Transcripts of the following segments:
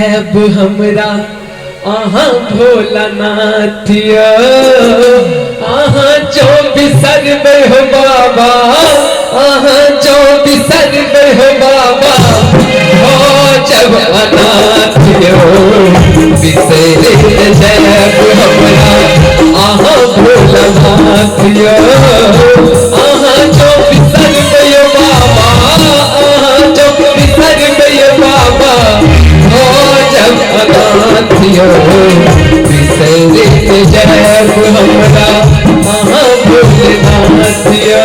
जैब हमरा आहा भोलानाथिया आहा जो बिसर में हो बाबा आहा जो बिसर में हो बाबा हो जब अनाथियो बिसरे जैब हमरा आहा भोलानाथिया आहा जो बिसर में हो बाबा आहा जो बिसर में हो बाबा हो जब अनाथियो बिसरे जैब हमरा आहा भोलानाथिया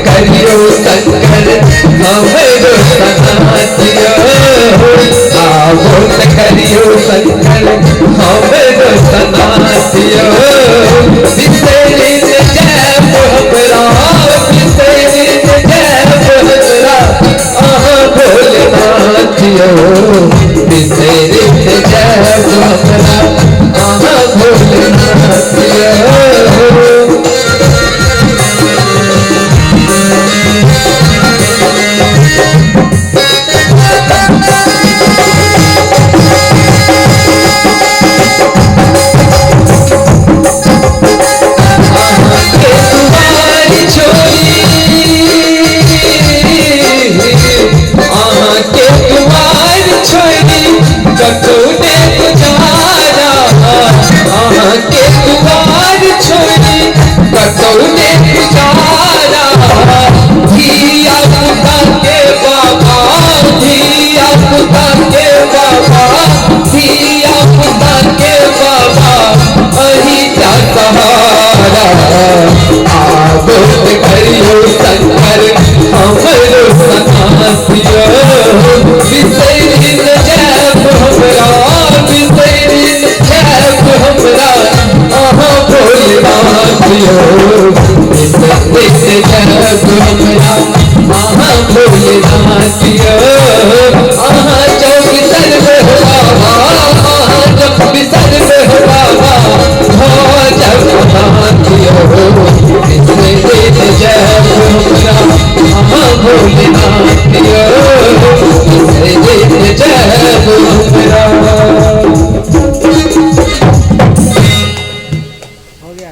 करियो शंकर हमरो सनाथियो आवत करियो शंकर हमरो सनाथियो बिसरे जैब हमरा बिसरे जैब हमरा आहा भोलेनाथियो बिसरे जैब हमरा आहा भोलेनाथियो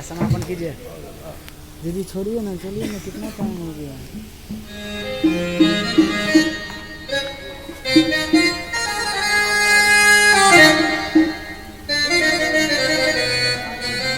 समापन कीजिए। दीदी छोड़िए ना, चलिए ना, कितना टाइम हो गया।